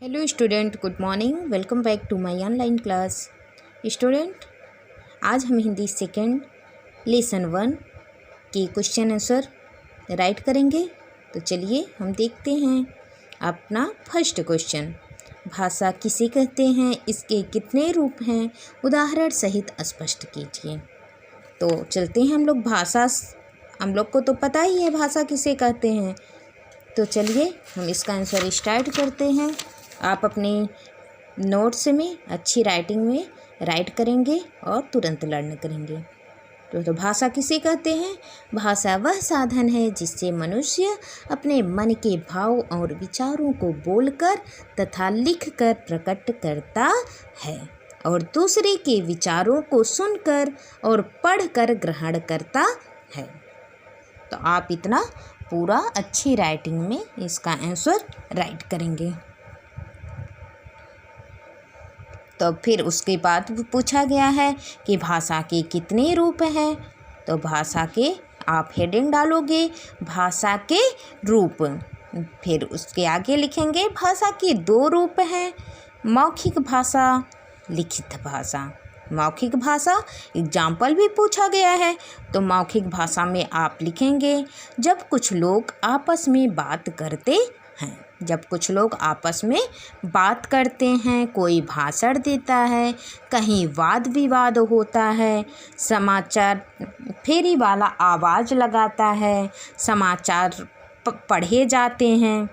Hello student, good morning. Welcome back to my online class. Student, आज हम Hindi second lesson 1 के question answer right करेंगे। तो चलिए हम देखते हैं अपना फर्स्ट क्वेश्चन। भाषा किसे कहते हैं, इसके कितने रूप हैं, उदाहरण सहित स्पष्ट कीजिए। तो चलते हैं हम लोग भाषा, हम लोग को तो पता ही है भाषा किसे कहते हैं। तो चलिए हम इसका आंसर स्टार्ट करते हैं। आप अपने नोट्स में अच्छी राइटिंग में राइट करेंगे और तुरंत लर्न करेंगे। तो भाषा किसे कहते हैं? भाषा वह साधन है जिससे मनुष्य अपने मन के भाव और विचारों को बोलकर तथा लिखकर प्रकट करता है और दूसरे के विचारों को सुनकर और पढ़कर ग्रहण करता है। तो आप इतना पूरा अच्छी राइटिंग में इसका आंसर राइट करेंगे। तो फिर उसके बाद पूछा गया है कि भाषा के कितने रूप हैं। तो भाषा के आप हेडिंग डालोगे भाषा के रूप, फिर उसके आगे लिखेंगे भाषा के 2 रूप हैं, मौखिक भाषा, लिखित भाषा। मौखिक भाषा एग्जाम्पल भी पूछा गया है। तो मौखिक भाषा में आप लिखेंगे जब कुछ लोग आपस में बात करते हैं। जब कुछ लोग आपस में बात करते हैं, कोई भाषण देता है, कहीं वाद विवाद होता है, समाचार फेरी वाला आवाज़ लगाता है, समाचार पढ़े जाते हैं,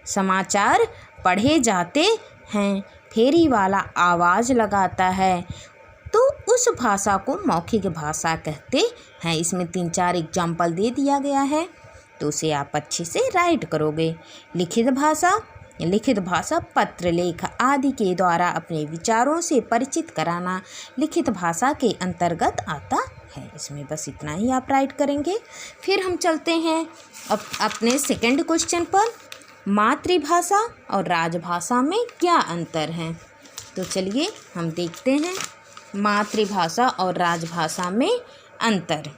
समाचार पढ़े जाते हैं, फेरी वाला आवाज़ लगाता है, तो उस भाषा को मौखिक भाषा कहते हैं। इसमें 3-4 एग्जाम्पल दे दिया गया है, तो उसे आप अच्छे से राइट करोगे। लिखित भाषा, लिखित भाषा पत्र, लेख आदि के द्वारा अपने विचारों से परिचित कराना लिखित भाषा के अंतर्गत आता है। इसमें बस इतना ही आप राइट करेंगे। फिर हम चलते हैं अब अपने सेकंड क्वेश्चन पर। मातृभाषा और राजभाषा में क्या अंतर है? तो चलिए हम देखते हैं मातृभाषा और राजभाषा में अंतर।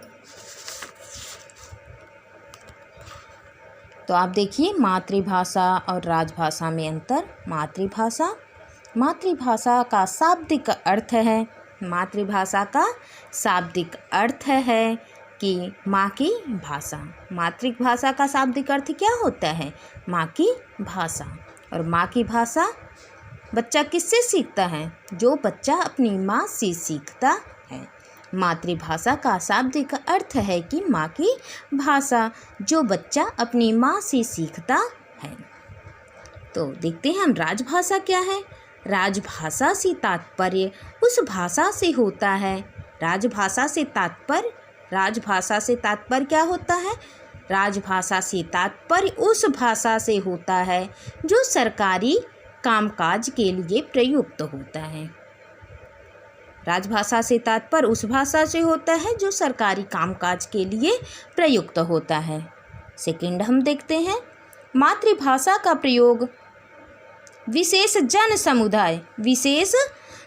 तो आप देखिए मातृभाषा और राजभाषा में अंतर। मातृभाषा, मातृभाषा का शाब्दिक अर्थ है, मातृभाषा का शाब्दिक अर्थ है कि माँ की भाषा। मातृभाषा का शाब्दिक अर्थ क्या होता है? माँ की भाषा। और माँ की भाषा बच्चा किससे सीखता है? जो बच्चा अपनी माँ से सीखता है। मातृभाषा का शाब्दिक अर्थ है कि माँ की भाषा, जो बच्चा अपनी माँ से सीखता है। तो देखते हैं हम राजभाषा क्या है। राजभाषा से तात्पर्य उस भाषा से होता है। राजभाषा से तात्पर्य, राजभाषा से तात्पर्य क्या होता है? राजभाषा से तात्पर्य उस भाषा से होता है जो सरकारी कामकाज के लिए प्रयुक्त होता है। राजभाषा से तात्पर्य उस भाषा से होता है जो सरकारी कामकाज के लिए प्रयुक्त होता है। सेकंड हम देखते हैं मातृभाषा का प्रयोग विशेष जन समुदाय, विशेष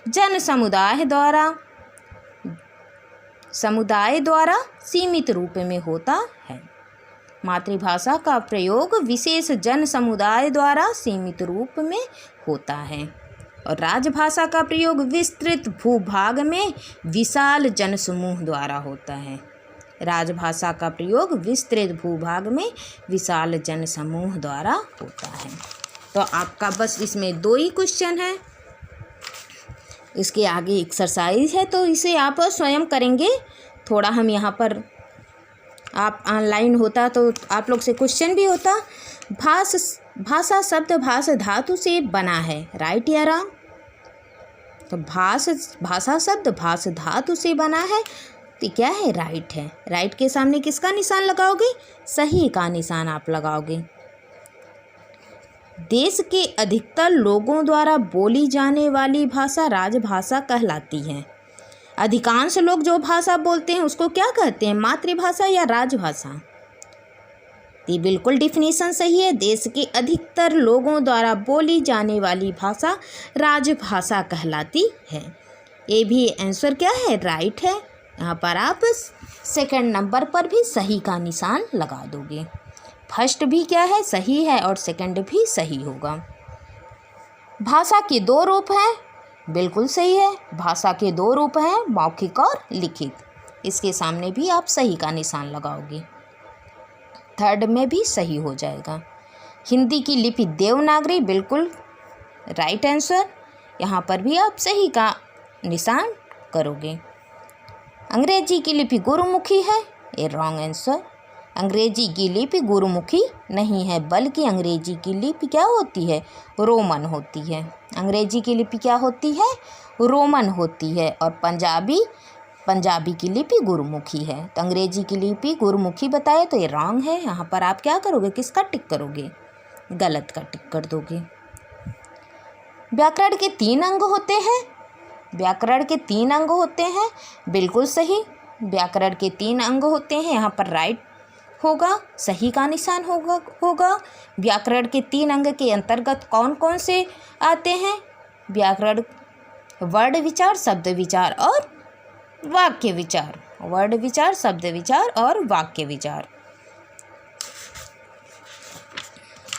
जन समुदाय द्वारा सीमित रूप में होता है। मातृभाषा का प्रयोग विशेष जन समुदाय द्वारा सीमित रूप में होता है। और राजभाषा का प्रयोग विस्तृत भूभाग में विशाल जनसमूह द्वारा होता है। राजभाषा का प्रयोग विस्तृत भूभाग में विशाल जनसमूह द्वारा होता है। तो आपका बस इसमें 2 ही क्वेश्चन है, इसके आगे एक्सरसाइज है, तो इसे आप स्वयं करेंगे। थोड़ा हम यहाँ पर, आप ऑनलाइन होता तो आप लोग से क्वेश्चन भी होता। भाषा शब्द भाष धातु से बना है, राइट या रॉन्ग? तो भाषा शब्द भाष धातु से बना है, तो क्या है? राइट है। राइट के सामने किसका निशान लगाओगे? सही का निशान आप लगाओगे। देश के अधिकतर लोगों द्वारा बोली जाने वाली भाषा राजभाषा कहलाती है। अधिकांश लोग जो भाषा बोलते हैं उसको क्या कहते हैं? मातृभाषा या राजभाषा? ये बिल्कुल डिफिनीशन सही है। देश के अधिकतर लोगों द्वारा बोली जाने वाली भाषा राजभाषा कहलाती है। ये भी आंसर क्या है? राइट है। यहाँ पर आप सेकंड नंबर पर भी सही का निशान लगा दोगे। फर्स्ट भी क्या है? सही है और सेकंड भी सही होगा। भाषा के दो रूप हैं, बिल्कुल सही है, भाषा के दो रूप हैं, मौखिक और लिखित। इसके सामने भी आप सही का निशान लगाओगे, थर्ड में भी सही हो जाएगा। हिंदी की लिपि देवनागरी, बिल्कुल राइट आंसर, यहाँ पर भी आप सही का निशान करोगे। अंग्रेजी की लिपि गुरुमुखी है, ये रॉन्ग आंसर। अंग्रेजी की लिपि गुरुमुखी नहीं है, बल्कि अंग्रेजी की लिपि क्या होती है, रोमन होती है। अंग्रेजी की लिपि क्या होती है, रोमन होती है। और पंजाबी की लिपि गुरुमुखी है। तो अंग्रेजी की लिपि गुरुमुखी बताए तो ये रॉन्ग है। यहाँ पर आप क्या करोगे, किसका टिक करोगे, गलत का टिक कर दोगे। व्याकरण के 3 अंग होते हैं, व्याकरण के 3 अंग होते हैं, बिल्कुल सही, व्याकरण के 3 अंग होते हैं, यहाँ पर राइट होगा, सही का निशान होगा। व्याकरण के 3 अंग के अंतर्गत कौन कौन से आते हैं, व्याकरण वर्ड विचार, शब्द विचार और वाक्य विचार। वर्ड विचार, शब्द विचार और वाक्य विचार।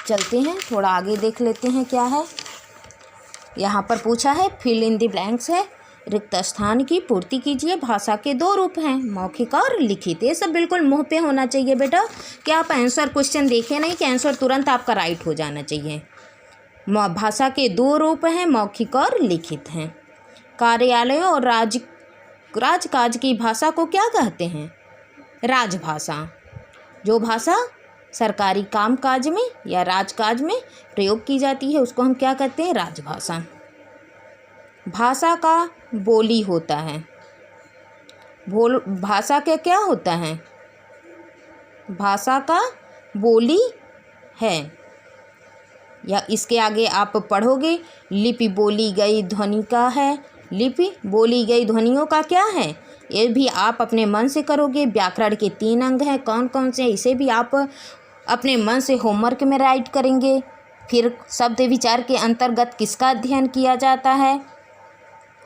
चलते हैं, थोड़ा आगे देख लेते हैं क्या है। यहाँ पर पूछा है फिल इन द ब्लैंक्स है, रिक्त स्थान की पूर्ति कीजिए। भाषा के 2 रूप हैं, मौखिक और लिखित। ये सब बिल्कुल मुँह पे होना चाहिए बेटा, कि आप आंसर क्वेश्चन देखें नहीं कि आंसर तुरंत आपका राइट हो जाना चाहिए। भाषा के 2 रूप हैं, मौखिक और लिखित हैं। कार्यालयों और राजकाज की भाषा को क्या कहते हैं, राजभाषा। जो भाषा सरकारी कामकाज में या राजकाज में प्रयोग की जाती है उसको हम क्या कहते हैं, राजभाषा। भाषा का बोली होता है, भाषा का क्या होता है, भाषा का बोली है। या इसके आगे आप पढ़ोगे, लिपि बोली गई ध्वनि का है, लिपि बोली गई ध्वनियों का क्या है, ये भी आप अपने मन से करोगे। व्याकरण के 3 अंग हैं, कौन कौन से, इसे भी आप अपने मन से होमवर्क में राइट करेंगे। फिर शब्द विचार के अंतर्गत किसका अध्ययन किया जाता है,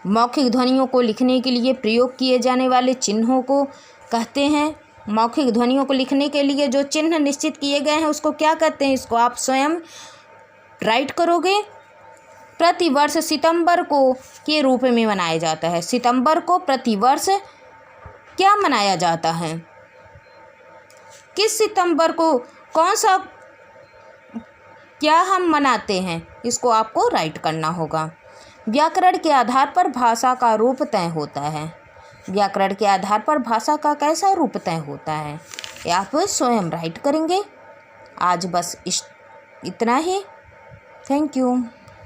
मौखिक ध्वनियों को लिखने के लिए प्रयोग किए जाने वाले चिन्हों को कहते हैं। मौखिक ध्वनियों को लिखने के लिए जो चिन्ह निश्चित किए गए हैं उसको क्या कहते हैं, इसको आप स्वयं राइट करोगे। प्रतिवर्ष सितंबर को के रूप में मनाया जाता है, सितंबर को प्रतिवर्ष क्या मनाया जाता है, किस सितंबर को कौन सा क्या हम मनाते हैं, इसको आपको राइट करना होगा। व्याकरण के आधार पर भाषा का रूप तय होता है, व्याकरण के आधार पर भाषा का कैसा रूप तय होता है, ये आप स्वयं राइट करेंगे। आज बस इतना ही, थैंक यू।